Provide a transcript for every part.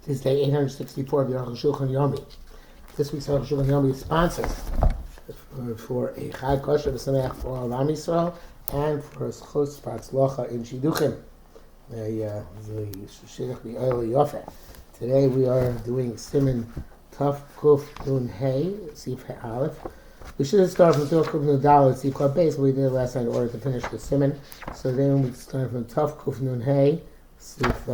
This is day 864 of the Arukh HaShulchan Yomi. This week's Arukh HaShulchan Yomi is sponsored for a Chag Kosher V'Sameach for all of Yisrael and for his Chutz V'Atzlocha in Shidduchim. Today we are doing siman Taf Kuf Nun Hey Sif Aleph. We should have started from Taf Kuf Nun Dalet Sif Kuf Beis, but we did it last night in order to finish the siman. So then we start from Taf Kuf Nun Hey Sif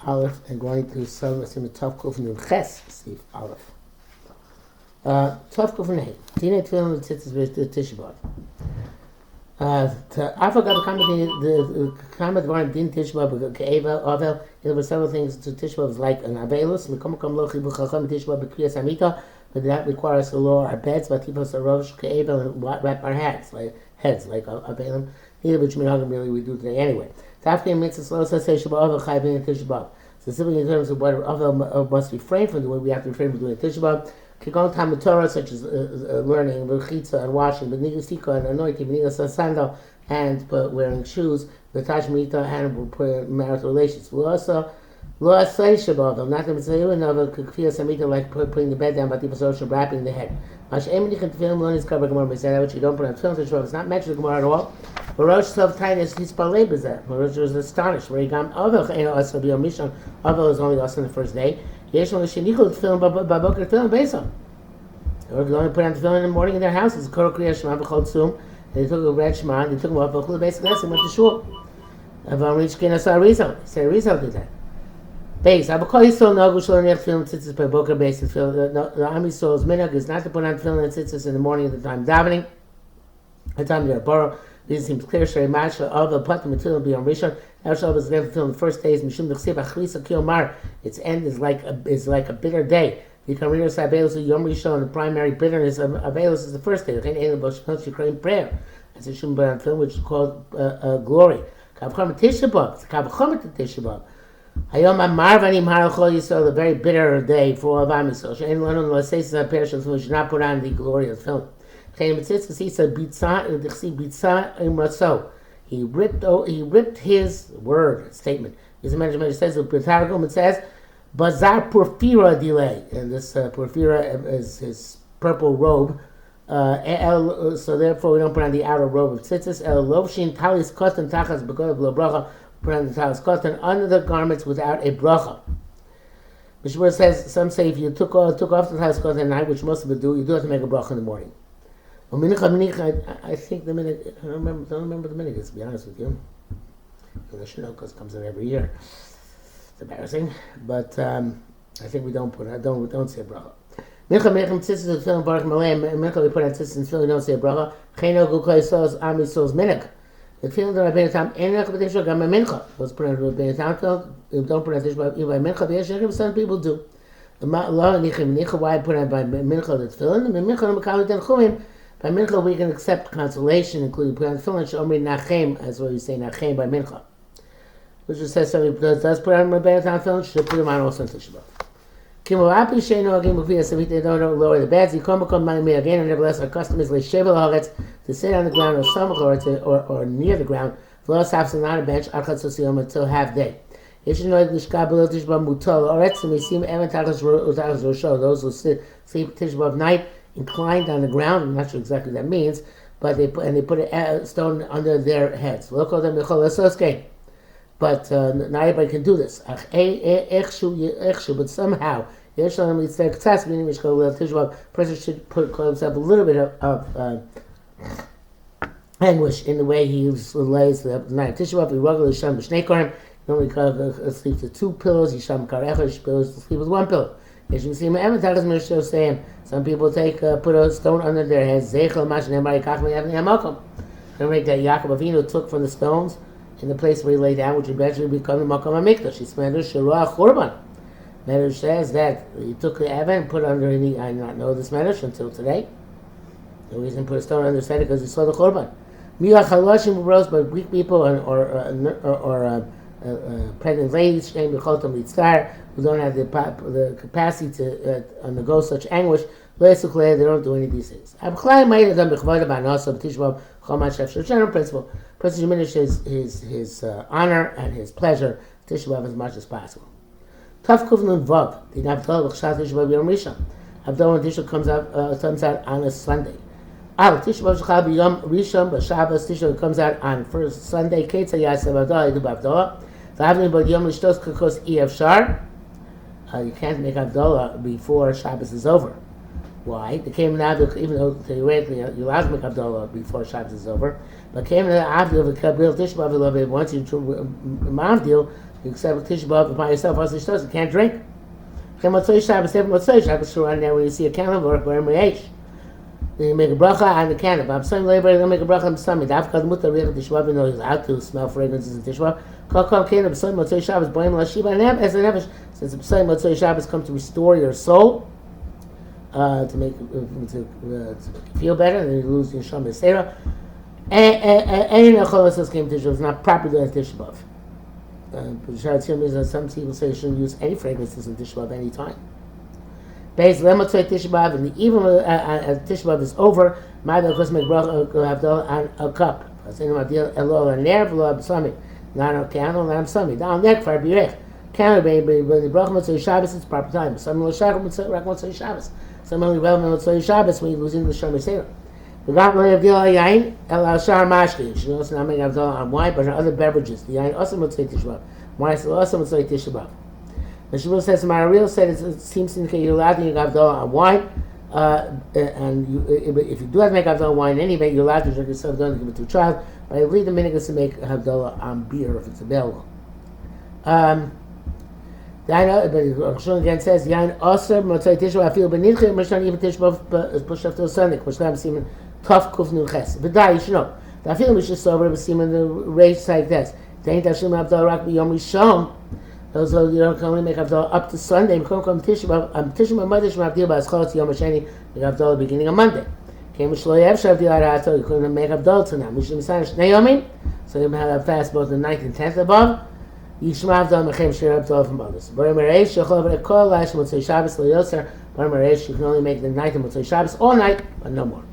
Aleph and going to some Taf Kuf Nun Ches Sif Aleph. Taf Kuf Nun Hey. Tina Tefillin Tzitzis Tisha B'Av. I forgot the comment about Din Tisha B'Av Ke'eva Avel. There were several things to Tisha B'Av like an Avelus. L'kom Lo Chibu Chacham Tisha B'Av B'Kriyas Hamita, but that requires to lower our beds. But Tifos Arosh Ke'eva and wrap our heads like Avelim. Neither which minhagim really we do today anyway. Tafkim Mitzvah Lo Sasei Shabbat Avel Chayvin Tisha B'Av. Specifically in terms of what Avel must refrain from doing, we have to refrain from doing Tisha B'Av. Kikon Talmud Torah, such as learning, v'chitza and washing, v'nigastika and anointing, v'nigas sandal, and wearing shoes, v'tash mita and marital relations. V'losa lo asay shabav, not the mitzvah of kfiyas amita like putting the bed down, but the pasosha wrapping the head. Mash emenichan tefillin lo nizkar b'gemara b'zeh, which you don't put on tefillin. Tisha B'Av is not mentioned in the Gemara at all. V'rosh tov tainis hispalei b'zeh. V'rosh was astonished. V'rigam avel chayno asal b'yom mishon. Avel is only us on the first day. Yesh lo shenichol tefillin b'boker tefillin b'esam. Or they only put on tefillin in the morning in their houses. Koro kriya shema b'chol tzum. They took a red shema and they took him off b'chol b'esam and went to shul. Avam reached Kenasa Rizal. He said Rizal did that. Base. Abakol Yisrael Nagu Shalom Nech Tefillin Tzitzis by Boker Base. The Am Yisrael's minhag is not to put on tefillin and tzitzis in the morning at the time davening. At the time of borrow. This seems clear. Shrei Masha of the Patim Tefillin be on Rishon. Elshal was never tefillin the first days. Mishum Dechsev Achlisa Kilmar. Its end is like a bitter day. You can read Avelus Yom Rishon. The primary bitterness of Avelus is the first day. Prayer. That's a Shum Baran film, which is called glory. Kavcham Tisha B'Av. It's Kavcham Tisha B'Av. Hayom Amar V'Anim Harachol Yisrael. The very bitter day for all of Am Yisrael. She'en Lanu L'Seis Perishon. So we should not put on the glorious film. He said Bitza Imratso. He ripped his word statement. His management says it says Bazar Porphyra delay, and this Porphyra is his purple robe. So therefore, we don't put on the outer robe of tzitzis. El lovshin talis kotan tachas b'kol lo bracha. Put on the talis kotan under the garments without a bracha. Mishmur says, some say if you took off the talis kotan at night, which most of it do, you do have to make a bracha in the morning. I think the minute I don't remember the minute. To be honest with you, I should know because it comes in every year. Embarrassing, but I think we don't say bracha. Mincha tzitzis and tefillin baruch malei. Mincha we put on tzitzis and tefillin. We don't say bracha. Cheno gukay soz am yisrael's minhag. The tefillin that Rabbeinu Tam enach b'tisha gam mincha was put on Rabbeinu Tam. Don't put on tisha b'av even by mincha. The yeshachim some people do. The law nichim why put on by mincha the tefillin. The mincha no mekabel tenchumim. By mincha we can accept consolation, including put on tefillin. Shomri nachem, as what you say nachem by mincha. Which says somebody does put on Rabbeinu Tam tefillin, should put them on also in Tisha B'Av. Kimurapi sheino agim b'fiyas samit. They don't lower the beds. Yikom me again, and nevertheless our custom is le'shevel haaretz, to sit on the ground or samach or near the ground. V'lo safsan on a bench archat sosiyom until half day. If you know l'shka below Tisha B'Av mutal haaretz misim even tachas rosho. Those who sleep Tisha B'Av night inclined on the ground. I'm not sure exactly what that means, but they put a stone under their heads. Lo kol them b'chol esoskei. But not everybody can do this. But somehow, a person should call himself a little bit of anguish in the way he lays the night. Normally sleeps with two pillows. Pillows to sleep with one pillow. Some people put a stone under their heads. Remember that Yaakov Avinu took from the stones in the place where he lay down, which eventually become the Makom HaMikdash. He Medrash Shirah Churban. Medrash says that he took the Evan and put under any. I did not know this Medrash until today. The reason he put a stone under his head because he saw the Churban. Miyach Haloshim rose by weak people or pregnant ladies, Shnei B'chotam Litzar, who don't have the capacity to undergo such anguish. They don't do any of these things. General principle. Person should diminish his honor and his pleasure Tisha B'Av as much as possible. Taf Kuf Nun Vav. The Havdalah B'Chshat Tisha B'Av Yom Rishon. Havdalah when Tisha comes out on a Sunday. Tisha B'Av Shechal B'Yom Rishon B'Shabbos. Tisha comes out on first Sunday. Ketzah Yaseh Havdalah Yidu B'Havdalah. V'Havdalah B'Yom Lishtos Kekos Efshar. You can't make Havdalah before Shabbos is over. Why? They came in even though theoretically you're allowed to make Havdalah before Shabbos is over, but came in Avdil of Kabril Tisha B'Av. Once you Mavdil, you accept Tisha B'Av by yourself. Also, you can't drink. Then Motzei Shabbos, every Motzei Shabbos, around there when you see a candle or a Me'esh. Then you make a bracha on the candle. But I'm saying later, you make a bracha on the summit. After Mutar Rech Tisha B'Av, you know he's out to smell fragrances in Tisha B'Av. Kol Candle, B'Sayim Motzei Shabbos, Boim LaShiva, and as an Nefesh, since B'Sayim Motzei Shabbos come to restore your soul, to make you feel better, and then you lose your Shama Seira. Any Necholos came to Tisha B'Av is not properly on Tisha B'Av. But means that some people say you shouldn't use any fragrances in Tisha B'Av any time. Based on Tisha B'Av, and even as Tisha B'Av is over, my of course make bracha Havdalah on a cup. Not a candle, not a sami. Down there for Birech. Candle, baby, when the bracha Motzei Shabbos, it's proper time. Some Motzei Shabbos. Some only relevant Motzei Shabbos when you're losing the Shema Seira. The God will have Havdalah yain el al shar mashki. You should also not make Havdalah on wine, but on other beverages. The yain also Motzei Tisha B'Av. Wine is also Motzei Tisha B'Av. The Shavuot says, Maharil said it seems to indicate you're allowed to make Havdalah on wine, and if you do have to make Havdalah on wine anyway, you're allowed to drink yourself, don't give it to a child. But I believe the minhag is to make Havdalah on beer if it's available. The Arukh again says, Yain Aser Motzei Tisha B'Av Afil B'Nidchei Mishkan even Tisha B'Av is pushed after Sunday. Mishkan siman Taf Kuf Nun Ches. V'day, you should know. The Afil Mishkan Sober B'siman the race like this. They ain't Hashem Havdalah Rak B'Yom Rishon. Those you don't can only make Havdalah up to Sunday. Come Tisha B'Av. Tisha B'Av Mother Shema Havdalah B'Aschol Yom Hasheni. Make Havdalah beginning of Monday. Came Shlo Yevshav Di'arato. You couldn't make Havdalah tonight. Mishim Misan Shnei Yomim. So you have a fast both the 9th and 10th above. Yishma Havdalah Mechem Shir Havdalah from others. Barim Ereish Shechol V'Ekol Lash Motzei Shabbos Lo Yoser. Barim Ereish you can only make the 9th and Motzei Shabbos all night, but no more.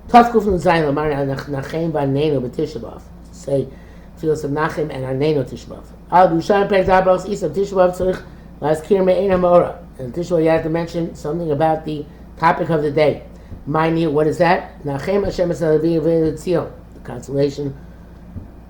Taf Kuf Nun Zayin Lamar Nachem V'Anenu B'Tisha B'Av. Say fields of Nachem and Anenu Tisha B'Av. Al B'Yushan Perek Dabrachos Isav Tisha B'Av Tzorich Lazkir Me'ein HaMorah. And Tisha B'Av you have to mention something about the topic of the day. Mind you, what is that? Nachem Hashem Esalevi V'Tzion. The consolation.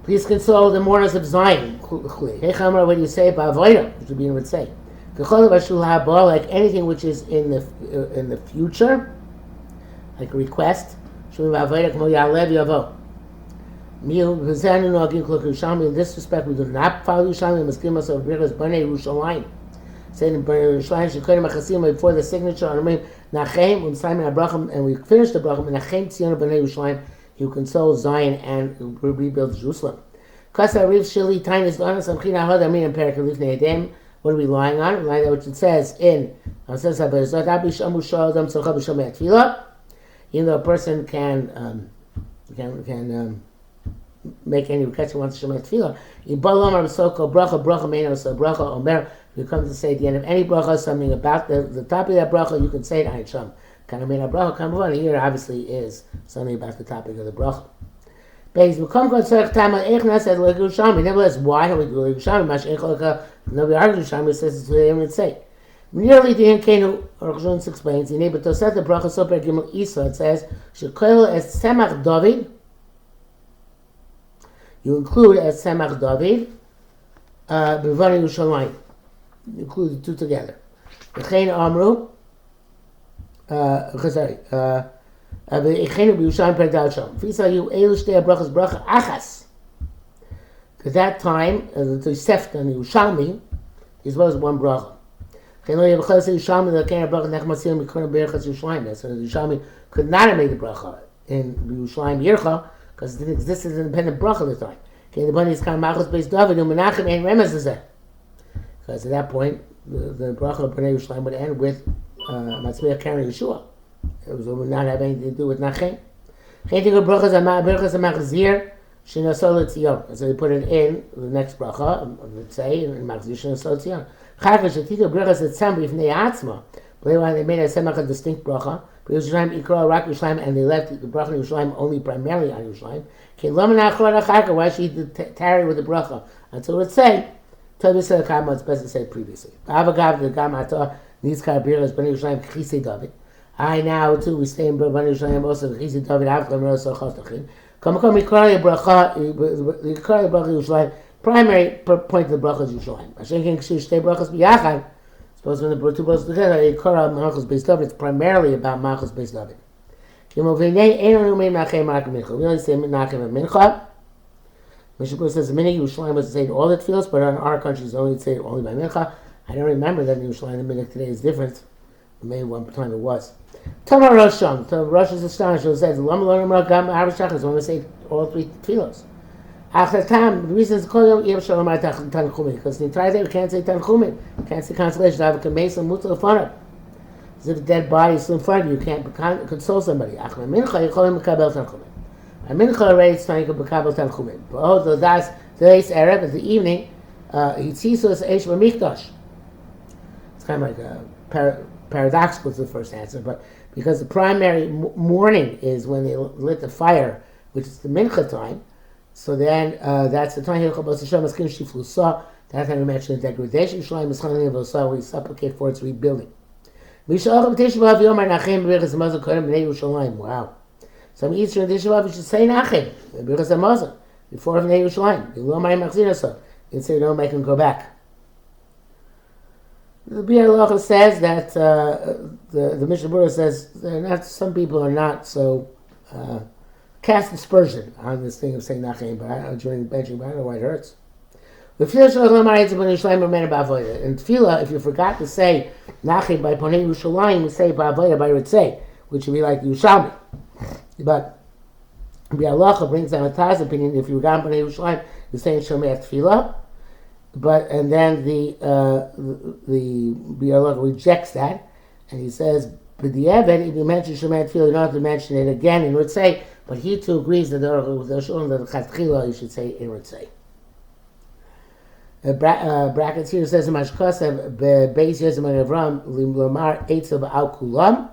Please console the mourners of Zion. Hey Chamra, what do you say about Avodah? Which would be would say. Like anything which is in the future, like a request. In this respect, we do not follow Yerushalmi. Maskim us of Birchas Bnei Yerushalayim. Said in Bnei Yerushalayim, Shekodim HaChasim before the signature on Nachem and we finish the bracha. Nachem Tzion Bnei Yerushalayim. You console Zion and rebuild Jerusalem. What are we lying on? Which it says in even though a person can make any request he wants to Shemet Tefillah. In Balam so-called bracha meino so bracha omer. You come to say at the end of any bracha something about the topic of that bracha. You can say it Ayin Sham. Kind of made a bracha come on here obviously is something about the topic of the bracha. Nevertheless, why don't we do Yerushalmi? Nobody argues Yerushalmi says it's what they would say. Nearly the Kenu Arukh HaShulchan explains. In Eba Tosef the bracha Soper Gimel Isa it says Shekoil es Semach David. You include as Semach David B'Vani Yerushalayim. You include the two together. V'chein Amru. Because that time, the Tosefta and the Yerushalmi is well as one bracha. So the Yerushalmi could not have made the bracha in Yerushalayim Yircha because it didn't exist as an independent bracha at the time. Because at that point, the bracha of Bnei Yerushalayim would end with Matzmiach carrying Yeshua. It would not have anything to do with Nachem. So they put it in the next bracha, let's say, in Machzir Shinasol Tzion. They made a semach a distinct bracha, and they left the bracha in Yerushalayim only primarily on Yerushalayim. Why should he tarry with the bracha until it say Toby said Kama, it's best to say previously. Avagav the Gamata needs Karabiras, Bani Yerushalayim, Chisi David. I now too, we stay in Bani Yerushalayim, also Chisi David, Avcham, Rosa, Chotachin. Come, Yikari Bracha, Yikari Bracha Yerushalayim, primary point of the Bracha is Yerushalayim. Hashem can stay Brachas B'yachad. Suppose when the two brachas together, Yikara Malchus Beis David, it's primarily about Malchus Beis David. We only say Menachem and Mincha. Mishnah says many Yerushalayim was saying all the tefillos, but in our country is only say only by Mincha. I don't remember that in Yerushalayim the minhag today is different. Maybe one time it was. Tamar Rosham. So Rosh is astonished. It says Lam Lonim Ragam Arishach is when we say all three tefillos. After time, the reason is called Yom Shalom Tanchumin because in the entire day we can't say Tanchumin. You can't say consolation. Have a kameis and mutal fana. As if a dead body is still in front of you, you can't console somebody. Achma Mincha you call him Kabel Tanchumin. A mincha already is trying to become Tanchumin. But although that's today's Arab in the evening, he sees us Eish Mikdash. It's kind of like paradoxical to the first answer, but because the primary morning is when they lit the fire, which is the mincha time, so then that's the time that's how we mention the degradation. We supplicate for its rebuilding. Wow. Some Eastern Tisha we should say Nachem, Birchas HaMazon, before Vnei Yerushalayim. You can say don't make him go back. The Bir Halacha says that the Mishnah Berurah says some people are not so cast aspersion on this thing of saying Nachem, but during the benching, but I don't know why it hurts. In Tefillah, if you forgot to say Nachem by Ponei Yerushalayim, you say Ba'avodah by Ritzei, which would be like Yerushalmi. But the halacha brings down a Taz opinion. If you got Bnei Yerushalayim, you're saying Shomei Tefillah, and then the halacha rejects that, and he says, "B'diavad, if you mention Shomei Tefillah, you don't have to mention it again in Ritzei." But he too agrees that the Shulchan that Chatchila you should say in Ritzei. Brackets here says Mashkasev Beis Yezim Avram Limar Eitzav Al Kulam.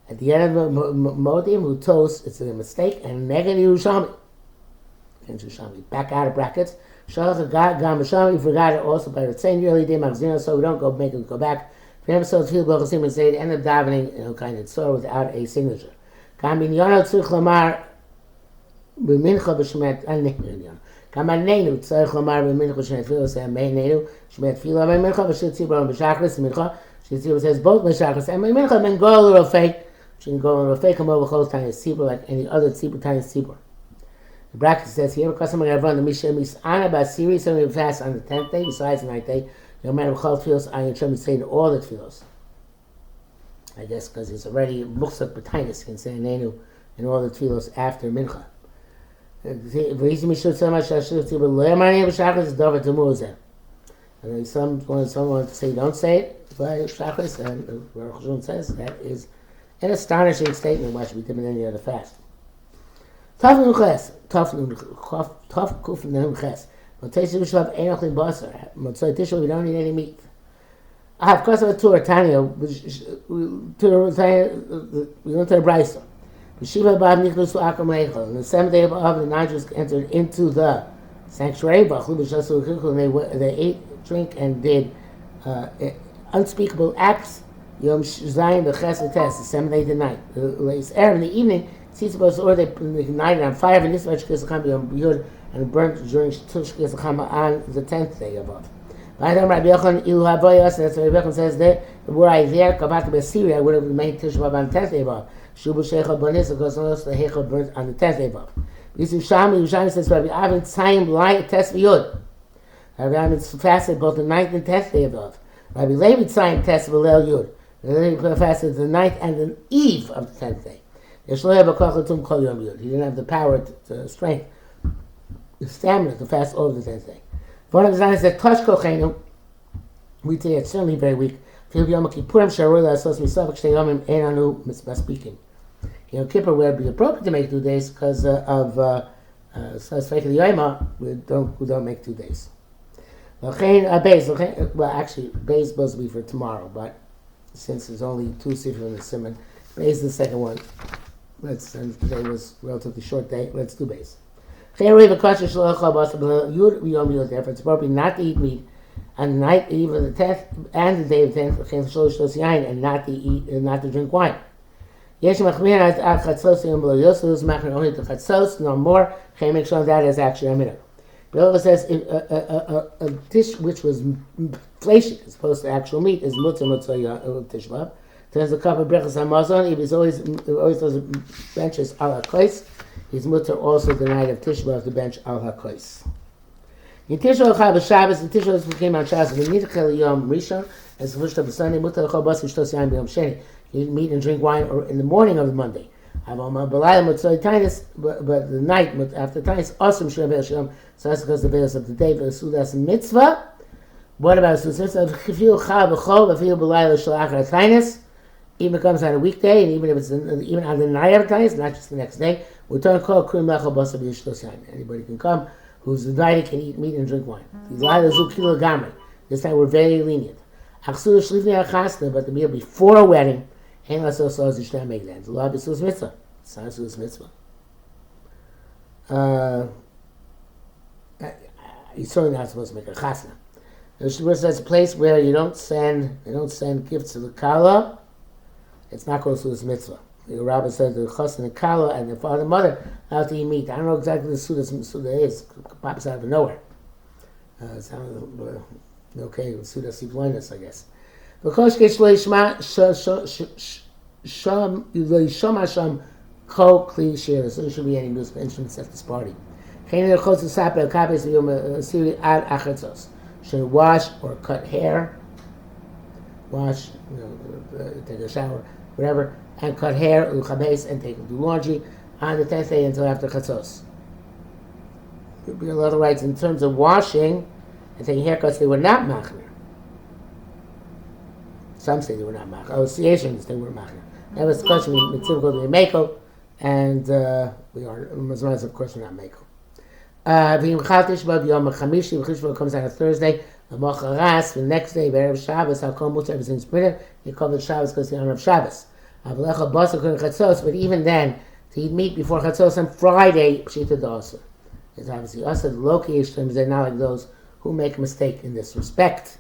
At the end of Modim, who toast, it's a mistake, and Neged Yerushalmi. Against Yerushalmi. Back out of brackets. Shalach Gam Yerushalmi, you forgot it also by Ritzei Yerli Day Machzina, so we don't go make it go back. For him, so Tefillah B'Chosim and say, end of davening, kind of so without a signature. Gam Bin Yono Tzurich Lamar B'Mincha B'Shmet Al-Nehnu. Gam Anenu Tzurich Lamar B'Mincha B'Shmet Tefillah, say Anenu, Shmet Tefillah B'Mincha, B'Shit Tzibur B'Shachris, Mincha, Shit Tzibur says both B'Shachris, and B'Mincha Ben Gol Rofei, she can go on a fake over close time tzibur like any other tzibur time tzibur. The bracket says here, customer have run the Mishnah Misana Basiri, so we fast on the 10th day, besides the 9th day. No matter what tefillos, I am saying all the tefillos. I guess because it's already muchzak b'tainis, can say nenu and all the tefillos after mincha. And someone to say don't say it by shachris, and Arukh HaShulchan says that is an astonishing statement. Why should we do it in any other fast? Taf kuf nun ches. Motzei Tisha B'Av Ein Basar. Motzei Tisha we don't eat any meat. I have course of a tour Tanya. We went to the Brisa. B'Shiva B'Av Nichnas L'Akam Leichel. On the 7th day of Av, the Nigerians entered into the sanctuary. And they ate, drink, and did unspeakable acts. Yom Zayin B'Ches Test, the 7th day of the night. In the evening, or they ignited on fire, and this much and burnt during Tushkis Chama on the 10th day of Av. Rabbi Yochanan, that's what Rabbi Yochanan says there, were I there, Kabat B'Syria, would have made Tisha B'Av on the 10th day of Av. Shubu Sheicha Bonis, because also the Heichel burnt on the 10th day of Av. Yerushalmi says, Rabbi Avin Tzayim Lai Tes V'Yud. Rabbi Avin fasted both the 9th and 10th day of Av. Rabbi Levi Tzayim Tes V'Leil Yud. Rabbi fasted the 9th and the eve of the 10th day. He didn't have the power, to strength, the stamina to fast all of the 10th day. One of the signs that Tosh Kochenu, we say it's certainly very weak. Yom Kippurim Sharola Sos Misavak Shtei Yomim Einanu Mitzvah speaking. Yom Kippur would be appropriate to make 2 days because of Sos Fekel Yoima. We don't make 2 days. Well, actually, Beis is supposed to be for tomorrow, but since there's only 2 sifrim in the siman, Beis is the second one. And today was a relatively short day. Let's do Beis. Therefore, it's appropriate not to eat meat On the night, even the 10th, and the day of the 10th, and not to drink wine. Yesh machmir at chatzos yom lo yosus machmir only to chatzos, no more. Make sure that is actually a minute. Bill says a dish which was fleishik as opposed to actual meat is mutzah tishbav. There's a cup of brechas hamazon. If he always does benches al hakois, he's mutzah also the night of Tishbav to bench al hakois. In Tishbav chav Shabbos, the Tishbav came on Shabbos. We need to kill yom rishon as the first of the Sunday. Mutzah chol bas v'shtos yain b'yom sheni. You eat meat and drink wine or in the morning of the Monday. But the night after Tainis, awesome Shem Ve'el Shalom. So that's because the Ve'el of the day, the Sudas Mitzvah. What about Sudas Mitzvah? If you Chav B'chol, if you B'layla Shalach Tainis, even if it comes on a weekday, and even if it's even on the night of Tainis, not just the next day, we turn call Krim Lechol Basa B'yishtos Yain. Anybody can come who's invited can eat meat and drink wine. This time we're very lenient. But the meal before a wedding, Hein lasos saws ishtam make that. The law is mitzvah. It's not mitzvah. You're certainly not supposed to make a chasna. That's a place where they don't send gifts to the kala. It's not called sudas mitzvah. The rabbi said the chasna and the kala and the father and mother have to eat meat. I don't know exactly what the suda is. It pops out of nowhere. It's okay with suda sivloinus, I guess. Because sham ko kli shir, so there shouldn't be any musical instruments at this party. Should wash or cut hair, take a shower, whatever, and cut hair, and do laundry on the 10th day until after chatzos. There'd be a lot of rights in terms of washing and taking haircuts. They were not machmir. Some say they were not machmir. Associations they were machmir. That was the question. It's typical to be mako, and we are. Mazmas, of course, we're not mako. Tishbav comes on a Thursday. The Mocharas, the next day, Erev Shabbos, I'll call Mutzah, everything's printed. You call it Shabbos because it's the honor of Shabbos. But even then, to eat meat before Chatzos on Friday, Pshita Dasa. It's obviously us, the Loki Ishtim, they're not like those who make a mistake in this respect.